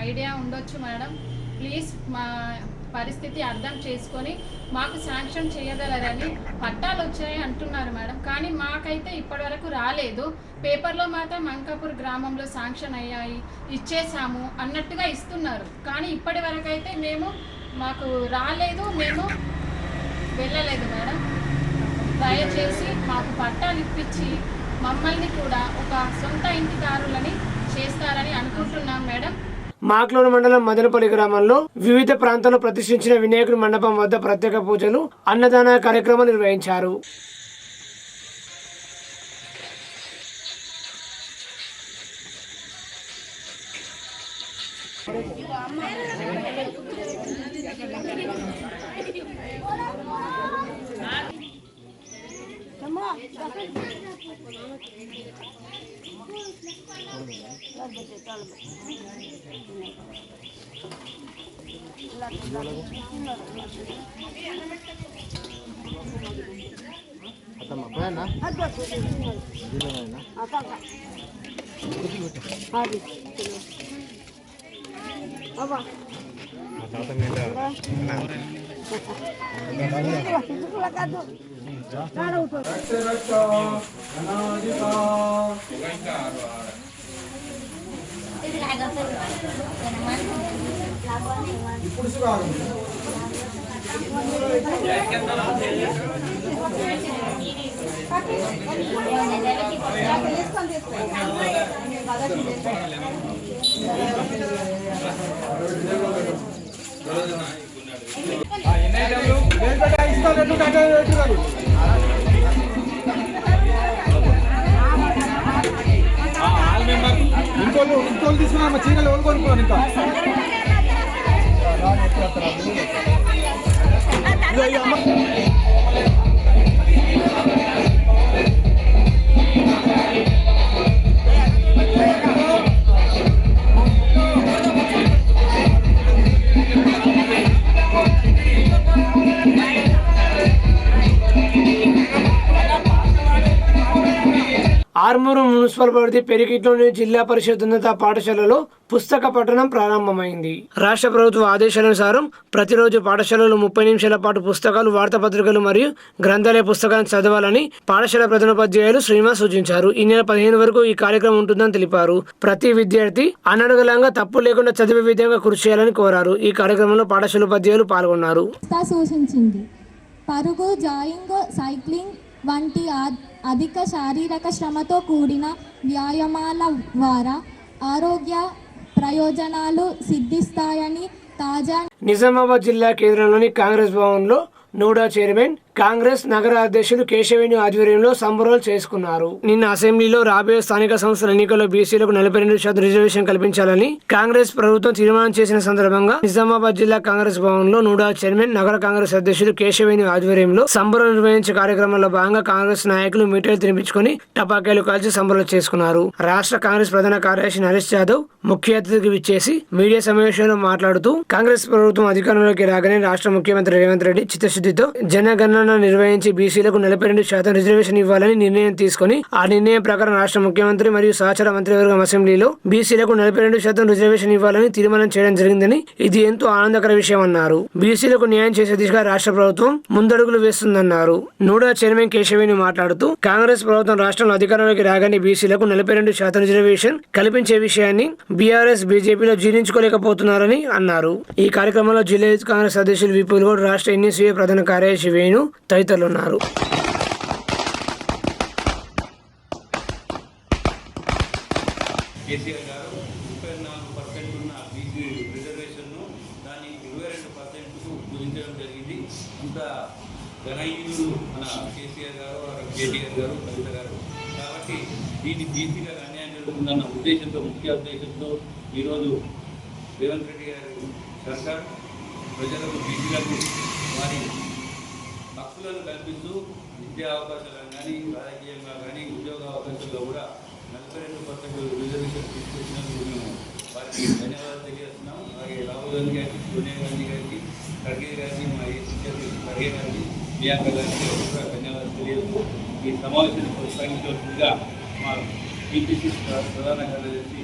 ఐడియా ఉండొచ్చు మేడం. ప్లీజ్ మా పరిస్థితి అర్థం చేసుకొని మాకు శాంక్షన్ చేయగలరని. పట్టాలు వచ్చాయి అంటున్నారు మేడం, కానీ మాకైతే ఇప్పటివరకు రాలేదు. పేపర్లో మాత్రం అంకాపూర్ గ్రామంలో శాంక్షన్ అయ్యాయి, ఇచ్చేసాము అన్నట్టుగా ఇస్తున్నారు. కానీ ఇప్పటి వరకు అయితే మాకు రాలేదు, మేము వెళ్ళలేదు మేడం. దయచేసి మాకు పట్టాలు ఇప్పించి మమ్మల్ని కూడా ఒక సొంత ఇంటిదారులని చేస్తారని అనుకుంటున్నాం మేడం.
మాక్లూరు మండలం మదనపల్లి గ్రామంలో వివిధ ప్రాంతాల్లో ప్రతిష్ఠించిన వినాయకుడి మండపం వద్ద ప్రత్యేక పూజలు, అన్నదాన కార్యక్రమం నిర్వహించారు.
ఇంకోళ్ళు తీసుకున్నా చీరలు కొనుక్కోను ఇంకా
ఆర్మూరు మున్సిపల్ పరిధి పెరికిట్లోని జిల్లా పరిషత్ ఉన్నత పాఠశాలలో పుస్తక పఠనం ప్రారంభమైంది. రాష్ట్ర ప్రభుత్వ ఆదేశానుసారం ప్రతిరోజు పాఠశాలలో 30 నిమిషాల పాటు పుస్తకాలు, వార్తాపత్రికలు మరియు గ్రంథాలయ పుస్తకాలను చదవాలని పాఠశాల ప్రధానోపాధ్యాయులు శ్రీనివాస్ సూచించారు. ఈ నెల 15 వరకు ఈ కార్యక్రమం ఉంటుందని తెలిపారు. ప్రతి విద్యార్థి అనర్గళంగా తప్పు లేకుండా చదివే విధంగా కృషి చేయాలని కోరారు. ఈ కార్యక్రమంలో పాఠశాల ఉపాధ్యాయులు పాల్గొన్నారు.
సూచించింది పరుగు, జాయింగ్, సైక్లింగ్ వంటి అధిక శారీరక శ్రమతో కూడిన వ్యాయామాల ద్వారా ఆరోగ్య ప్రయోజనాలు సిద్ధిస్తాయని తాజా
నిజామాబాద్ జిల్లా కేంద్రంలోని కాంగ్రెస్ భవన్లో నూడా చైర్మన్ కాంగ్రెస్ నగర అధ్యక్షులు కేశవేణి ఆధ్వర్యంలో సంబరాలు చేసుకున్నారు. నిన్న అసెంబ్లీలో రాబోయే స్థానిక సంస్థల ఎన్నికల్లో బీసీలకు 42% రిజర్వేషన్ కల్పించాలని కాంగ్రెస్ ప్రభుత్వం తీర్మానం చేసిన సందర్భంగా నిజామాబాద్ జిల్లా కాంగ్రెస్ భవన్ లో నూడా చైర్మన్ నగర కాంగ్రెస్ అధ్యక్షులు కేశవేణి ఆధ్వర్యంలో సంబరాలు నిర్వహించే కార్యక్రమంలో భాగంగా కాంగ్రెస్ నాయకులు మీటర్లు తినిపించుకుని టపాకాయలు కాల్చి సంబరాలు చేసుకున్నారు. రాష్ట్ర కాంగ్రెస్ ప్రధాన కార్యదర్శి నరేష్ యాదవ్ ముఖ్య అతిథికి విచ్చేసి మీడియా సమావేశంలో మాట్లాడుతూ కాంగ్రెస్ ప్రభుత్వం అధికారంలోకి రాగానే రాష్ట్ర ముఖ్యమంత్రి రేవంత్ రెడ్డి చిత్తశుద్ధితో జనగణన నిర్వహించి బీసీలకు 42% రిజర్వేషన్ ఇవ్వాలని నిర్ణయం తీసుకుని ఆ నిర్ణయం ప్రకారం రాష్ట్ర ముఖ్యమంత్రి మరియు సహచర మంత్రివర్గం అసెంబ్లీలో బీసీలకు 42% రిజర్వేషన్ ఇవ్వాలని తీర్మానం చేయడం జరిగిందని ఇది ఎంతో ఆనందకర విషయం అన్నారు. బీసీలకు న్యాయం చేసే దిశగా రాష్ట్ర ప్రభుత్వం ముందడుగులు వేస్తుందన్నారు. నూడా చైర్మన్ కేశవేణి మాట్లాడుతూ కాంగ్రెస్ ప్రభుత్వం రాష్ట్రంలో అధికారంలోకి రాగానే బీసీలకు 42% రిజర్వేషన్ కల్పించే విషయాన్ని బీఆర్ఎస్ బీజేపీలో జీర్ణించుకోలేకపోతున్నారని అన్నారు. ఈ కార్యక్రమంలో జిల్లా కాంగ్రెస్ అధ్యక్షులు విపుల్ గౌడ్, రాష్ట్ర ఎన్ఎస్యూఏ ప్రధాన కార్యదర్శి వేణు తదితరులు ఉన్నారు.
కేసీఆర్ గారు 34% ఉన్న బీసీ రిజర్వేషన్ను దాన్ని 22%కు కుదించడం జరిగింది. అంత ఘనయులు మన కేసీఆర్ గారు, కేటీఆర్ గారు, కవిత గారు. కాబట్టి దీన్ని బీసీగా అన్యాయం జరుగుతుందన్న ఉద్దేశంతో, ముఖ్య ఉద్దేశంతో ఈరోజు రేవంత్ రెడ్డి గారి సర్కార్ ప్రజలకు, బీసీలకు వారి హక్కులను కల్పిస్తూ విద్యా అవకాశాలను కానీ, రాజకీయంగా కానీ, ఉద్యోగ అవకాశాల్లో కూడా 42% రిజర్వేషన్ తీసుకొచ్చినందుకు మేము వారికి ధన్యవాదాలు తెలియజేస్తున్నాం. అలాగే రాహుల్ గాంధీ గారికి, సోనియా గాంధీ గారికి, ఖర్గే గారికి, మా ఏసీ ఖర్గే గారికి, ప్రియాంక గారికి కూడా ధన్యవాదాలు తెలియజేస్తూ ఈ సమావేశాన్ని కొనసాగించవలసిందిగా మా టీపీసీ ప్రధాన కార్యదర్శి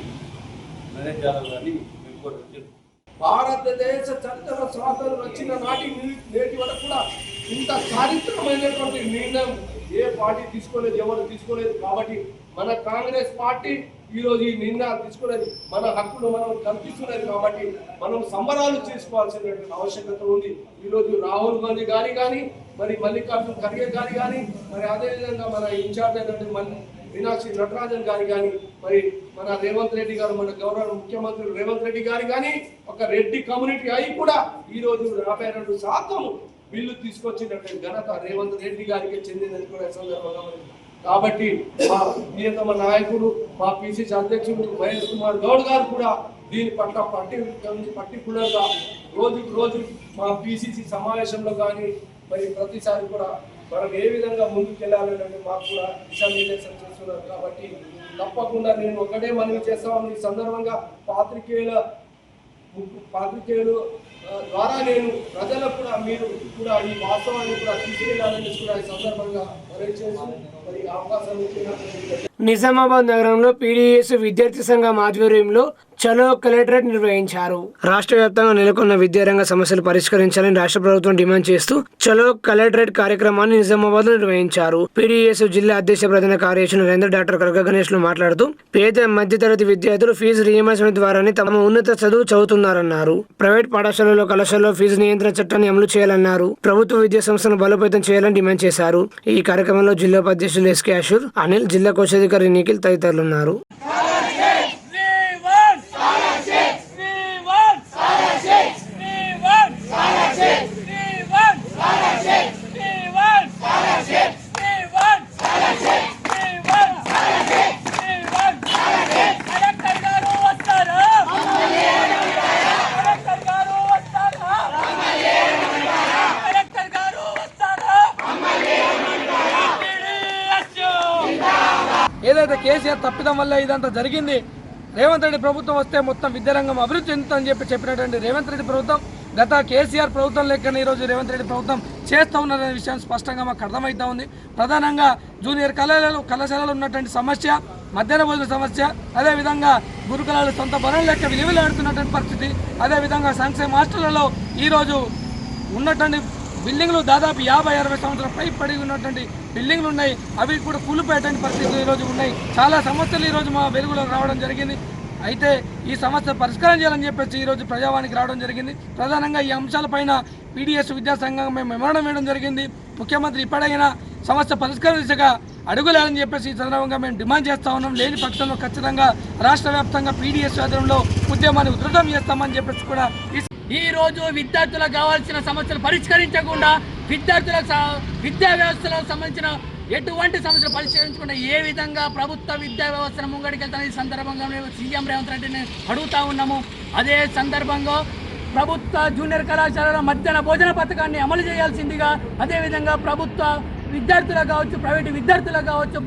నరేష్ యాదవ్ గారిని మేము కోరుతున్నాం.
భారతదేశ చరిత్ర స్వాతంత్రం వచ్చిన నాటి నేటి వరకు కూడా ఇంత చారిత్రమైనటువంటి నిర్ణయం ఏ పార్టీ తీసుకోలేదు, ఎవరు తీసుకోలేదు. కాబట్టి మన కాంగ్రెస్ పార్టీ ఈరోజు ఈ నిర్ణయాలు తీసుకోలేదు, మన హక్కులు మనం కల్పిస్తున్నది. కాబట్టి మనం సంబరాలు చేసుకోవాల్సినటువంటి ఆవశ్యకత ఉంది. ఈరోజు రాహుల్ గాంధీ గారి కానీ, మరి మల్లికార్జున ఖర్గే గారి కానీ, మరి అదేవిధంగా మన ఇన్ఛార్జ్ అయినటువంటి మీనాక్షి నటరాజన్ గారి కానీ, మరి మన రేవంత్ రెడ్డి గారు, మన గౌరవ ముఖ్యమంత్రి రేవంత్ రెడ్డి గారు కానీ ఒక రెడ్డి కమ్యూనిటీ అయి కూడా ఈరోజు 52% బిల్లు తీసుకొచ్చినటువంటి ఘనత రేవంత్ రెడ్డి గారికి చెందినది కూడా సందర్భంగా. కాబట్టి మా ప్రియతమ నాయకుడు, మా పిసిసి అధ్యక్షుడు మహేష్ కుమార్ గౌడ్ గారు కూడా దీని పట్ల పర్టికులర్గా రోజు మా పిసిసి సమావేశంలో కానీ, మరి ప్రతిసారి కూడా మనం ఏ విధంగా ముందుకు వెళ్ళాలనేది మాకు కూడా దిశానిర్దేశం చేస్తున్నారు. కాబట్టి తప్పకుండా నేను ఒకటే మనవి చేస్తామని ఈ సందర్భంగా పాత్రికేయులు ద్వారా నేను ప్రజలకు కూడా మీరు కూడా ఈ వాస్తవాన్ని కూడా తీసుకెళ్లాలని కూడా ఈ సందర్భంగా మరి అవకాశం ఇచ్చినటువంటి
నిజామాబాద్ నగరంలో పీడీఎస్ విద్యార్థి సంఘం ఆధ్వర్యంలో చలో కలెక్టరేట్ నిర్వహించారు. రాష్ట్ర వ్యాప్తంగా నెలకొన్న విద్యారంగ సమస్యలు పరిష్కరించాలని రాష్ట్ర ప్రభుత్వం డిమాండ్ చేస్తూ చలో కలెక్టరేట్ కార్యక్రమాన్ని నిజామాబాద్ లో నిర్వహించారు. పీడీఎస్ జిల్లా అధ్యక్ష ప్రధాన కార్యదర్శి నరేంద్ర డాక్టర్ కరగ గణేష్ లు మాట్లాడుతూ పేద మధ్యతరగతి విద్యార్థులు ఫీజు రియంబర్స్మెంట్ ద్వారానే తమ ఉన్నత చదువు చదువుతున్నారన్నారు. ప్రైవేట్ పాఠశాలలో, కళాశాలలో ఫీజు నియంత్రణ చట్టాన్ని అమలు చేయాలన్నారు. ప్రభుత్వ విద్యా సంస్థను బలోపేతం చేయాలని డిమాండ్ చేశారు. ఈ కార్యక్రమంలో జిల్లా ఉపాధ్యక్షులు ఎస్కే అషూర్, అనిల్, జిల్లా కోశాధికారి నిఖిల్ తదితరులు ఉన్నారు.
ఏదైతే కేసీఆర్ తప్పిదం వల్ల ఇదంతా జరిగింది, రేవంత్ రెడ్డి ప్రభుత్వం వస్తే మొత్తం విద్యారంగం అభివృద్ధి చెందుతుందని చెప్పినటువంటి రేవంత్ రెడ్డి ప్రభుత్వం గత కేసీఆర్ ప్రభుత్వం లెక్కన ఈరోజు రేవంత్ రెడ్డి ప్రభుత్వం చేస్తూ ఉన్నదనే విషయం స్పష్టంగా మాకు అర్థమవుతా ఉంది. ప్రధానంగా జూనియర్ కళాశాలలో ఉన్నటువంటి సమస్య, మధ్యాహ్న భోజన సమస్య, అదేవిధంగా గురుకులాలు సొంత బలం లెక్క విలువలాడుతున్నటువంటి పరిస్థితి, అదేవిధంగా సంక్షేమ హాస్టళ్లలో ఈరోజు ఉన్నటువంటి బిల్డింగ్లు దాదాపు 50-60 సంవత్సరాల పై పడి ఉన్నటువంటి బిల్డింగ్లు ఉన్నాయి. అవి కూడా కూలిపోయేటువంటి పరిస్థితులు ఈరోజు ఉన్నాయి. చాలా సమస్యలు ఈరోజు మా వెలుగులోకి రావడం జరిగింది. అయితే ఈ సమస్య పరిష్కారం చేయాలని చెప్పేసి ఈరోజు ప్రజావానికి రావడం జరిగింది. ప్రధానంగా ఈ అంశాలపైన పీడీఎస్ విద్యాసంఘం మేము మెమోరాండం వేయడం జరిగింది. ముఖ్యమంత్రి ఇప్పటికైనా సమస్య పరిష్కారం దిశగా అడుగులేదని చెప్పేసి ఈ సందర్భంగా మేము డిమాండ్ చేస్తూ ఉన్నాం. లేని పక్షంలో ఖచ్చితంగా రాష్ట్ర వ్యాప్తంగా పీడీఎస్ ఆధ్వర్యంలో ఉద్యమాన్ని ఉధృతం చేస్తామని చెప్పేసి కూడా
ఈ రోజు విద్యార్థులకు కావాల్సిన సమస్యలు పరిష్కరించకుండా
విద్యా వ్యవస్థలో సంబంధించిన ఎటువంటి సమస్యలు పరిష్కరించకుండా ఏ విధంగా ప్రభుత్వ విద్యా వ్యవస్థను ముంగడికెళ్తాను ఈ సందర్భంగా మేము సీఎం రేవంత్ రెడ్డిని అడుగుతా ఉన్నాము. అదే సందర్భంగా ప్రభుత్వ జూనియర్ కళాశాలలో మధ్యాహ్న భోజన పథకాన్ని అమలు చేయాల్సిందిగా, అదేవిధంగా ప్రభుత్వ విద్యార్థులకు కావచ్చు, ప్రైవేటు విద్యార్థులకు కావచ్చు,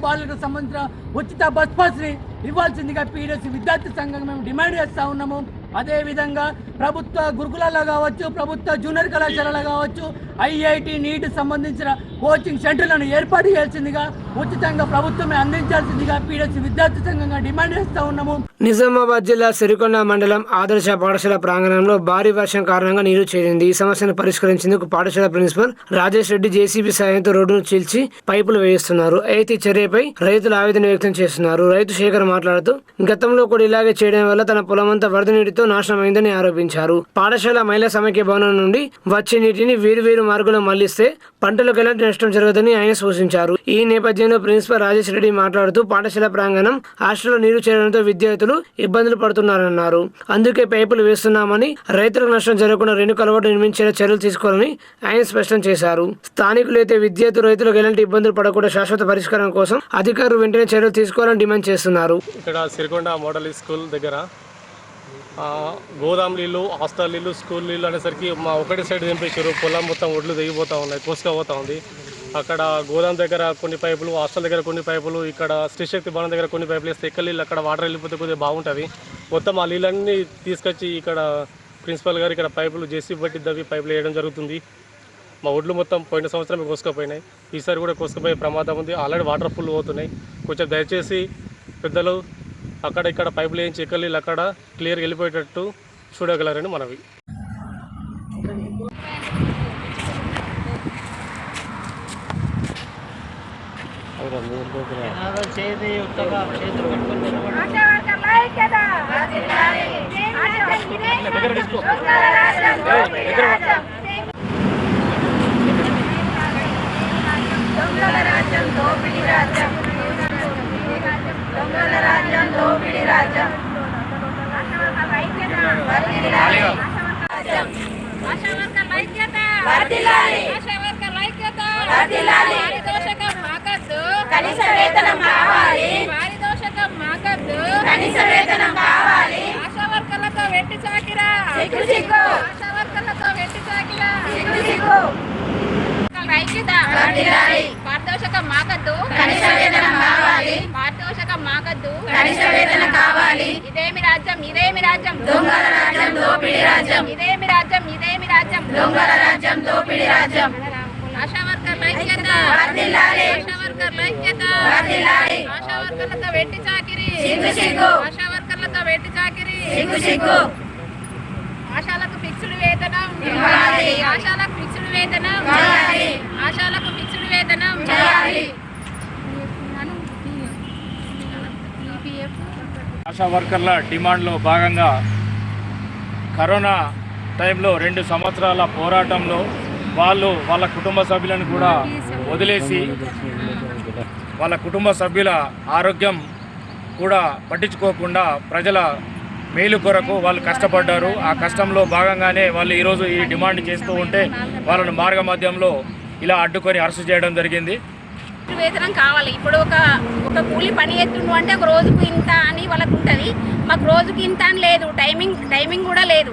బాలులకు సంబంధించిన ఉచిత బస్ పాస్ని ఇవ్వాల్సిందిగా పీడిఎస్ విద్యార్థి సంఘంగా మేము డిమాండ్ చేస్తూ ఉన్నాము. అదేవిధంగా ప్రభుత్వ గురుకులాల్లో కావచ్చు, ప్రభుత్వ జూనియర్ కళాశాలలో కావచ్చు, ఐఐటి నీట్ సంబంధించిన కోచింగ్ సెంటర్లను ఏర్పాటు చేయాల్సిందిగా, ఉచితంగా ప్రభుత్వమే అందించాల్సిందిగా పీడిఎస్ విద్యార్థి సంఘంగా డిమాండ్ చేస్తూ ఉన్నాము.
నిజామాబాద్ జిల్లా సిరికొండ మండలం ఆదర్శ పాఠశాల ప్రాంగణంలో భారీ వర్షం కారణంగా నీరు చేరింది. ఈ సమస్యను పరిష్కరించేందుకు పాఠశాల ప్రిన్సిపల్ రాజేష్ రెడ్డి జేసీబీ సాయంతో రోడ్డును చీల్చి పైపులు వేయిస్తున్నారు. అయితే చర్యపై రైతులు ఆవేదన వ్యక్తం చేస్తున్నారు. రైతు శేఖర్ మాట్లాడుతూ గతంలో కూడా ఇలాగే చేయడం వల్ల తన పొలమంతా వరద నీటితో నాశనమైందని ఆరోపించారు. పాఠశాల మహిళా సమైక్య భవనం నుండి వచ్చే నీటిని వేరు మార్గంలో మళ్లిస్తే పంటలకు ఎలాంటి నష్టం జరగదని ఆయన సూచించారు. ఈ నేపథ్యంలో ప్రిన్సిపల్ రాజేష్ రెడ్డి మాట్లాడుతూ పాఠశాల ప్రాంగణం హాస్టల్లో నీరు చేరడంతో విద్యార్థులు ఇబ్బందులు పడుతున్నారన్నారు. అందుకే పైపులు వేస్తున్నామని, రైతులకు నష్టం జరగకుండా రెండు కలవాటు నిర్మించేలా చర్యలు తీసుకోవాలని ఆయన స్పష్టం చేశారు. స్థానికులైతే విద్యార్థులు రైతులకు ఎలాంటి ఇబ్బందులు పడకుండా శాశ్వత పరిష్కారం కోసం అధికారులు వెంటనే చర్యలు తీసుకోవాలని డిమాండ్ చేస్తున్నారు.
ఇక్కడ సిరికొండ మోడల్ స్కూల్ దగ్గర గోదాం నీళ్ళు, హాస్టల్ నీళ్ళు, స్కూల్ నీళ్ళు అనేసరికి మా ఒకటి సైడ్ దింపేశారు. పొలం మొత్తం ఒడ్లు దిగిపోతూ ఉన్నాయి, కోసుకపోతూ ఉంది. అక్కడ గోదాం దగ్గర కొన్ని పైపులు, హాస్టల్ దగ్గర కొన్ని పైపులు, ఇక్కడ శ్రీశక్తి భవనం దగ్గర కొన్ని పైపులు వేస్తే ఎక్కడ నీళ్ళు అక్కడ వాటర్ వెళ్ళిపోతే కొద్దిగా బాగుంటుంది. మొత్తం ఆ నీళ్ళన్నీ తీసుకొచ్చి ఇక్కడ ప్రిన్సిపల్ గారు ఇక్కడ పైపులు జేసీబీ బట్టి దవ్వి పైపులు వేయడం జరుగుతుంది. మా ఒడ్లు మొత్తం పోయిన సంవత్సరం కోసుకుపోయినాయి, ఈసారి కూడా కోసుకుపోయే ప్రమాదం ఉంది. ఆల్రెడీ వాటర్ ఫుల్ అవుతున్నాయి. కొంచెం దయచేసి పెద్దలు అక్కడ ఇక్కడ పైపులు వేయించి ఎక్కడ నీళ్ళు అక్కడ క్లియర్గా వెళ్ళిపోయేటట్టు చూడగలరని మనవి.
పారితోషికం మాకద్దు, కనీస వేతనం కావాలి. పారితోషికం మాకద్దు, కనీస వేతనం కావాలి. ఇదేమి రాజ్యం, ఇదేమి రాజ్యం, దొంగల రాజ్యం, దోపిడీ రాజ్యం. ఇదేమి రాజ్యం, ఇదేమి రాజ్యం, దొంగల రాజ్యం, దోపిడీ రాజ్యం. ఆశా వర్కర్ల ఐక్యత వర్ధిల్లాలి, ఆశా వర్కర్ల ఐక్యత వర్ధిల్లాలి. ఆశా వర్కర్లతో వెట్టి చాకిరి సిగ్గు సిగ్గు, ఆశా వర్కర్లతో వెట్టి చాకిరి సిగ్గు సిగ్గు. ఆశాలకు ఫిక్స్డ్ వేతనం ఇవ్వాలి, ఆశాలకు ఫిక్స్డ్ వేతనం చేయాలి, ఆశాలకు ఫిక్స్డ్ వేతనం చేయాలి.
ఆశా వర్కర్ల డిమాండ్లో భాగంగా కరోనా టైంలో 2 సంవత్సరాల పోరాటంలో వాళ్ళు వాళ్ళ కుటుంబ సభ్యులను కూడా వదిలేసి వాళ్ళ కుటుంబ సభ్యుల ఆరోగ్యం కూడా పట్టించుకోకుండా ప్రజల మేలు కొరకు వాళ్ళు కష్టపడ్డారు. ఆ కష్టంలో భాగంగానే వాళ్ళు ఈరోజు ఈ డిమాండ్ చేస్తూ ఉంటే వాళ్ళను మార్గ మధ్యంలో ఇలా అడ్డుకొని అరెస్ట్ చేయడం జరిగింది.
వేతనం కావాలి. ఇప్పుడు ఒక కూలి పని ఎత్తుండు అంటే ఒక రోజుకు ఇంత అని వాళ్ళకు ఉంటుంది. మాకు రోజుకి ఇంత అని లేదు, టైమింగ్ కూడా లేదు.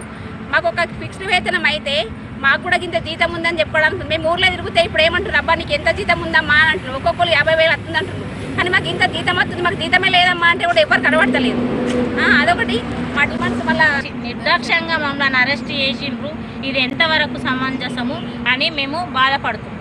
మాకు ఒక ఫిక్స్డ్ వేతనం అయితే మాకు కూడా ఇంత జీతం ఉందని చెప్పుకోవడానికి మేము ఊర్లో తిరిగితే ఇప్పుడు ఏమంటారు, అబ్బా నీకు ఎంత జీతం ఉందమ్మా అని అంటున్నారు. ఒక్కొక్కరు 50,000 వస్తుంది అంటున్నారు. కానీ మాకు ఇంత జీతం వస్తుంది, మాకు జీతమే లేదమ్మా అంటే కూడా ఎవరు కనబడతలేదు. అదొకటి మా డిమాండ్స్. మళ్ళీ
నిర్దాక్ష్యంగా మమ్మల్ని అరెస్ట్ చేసిండ్రు. ఇది ఎంతవరకు సమంజసము అని మేము బాధపడుతున్నాం.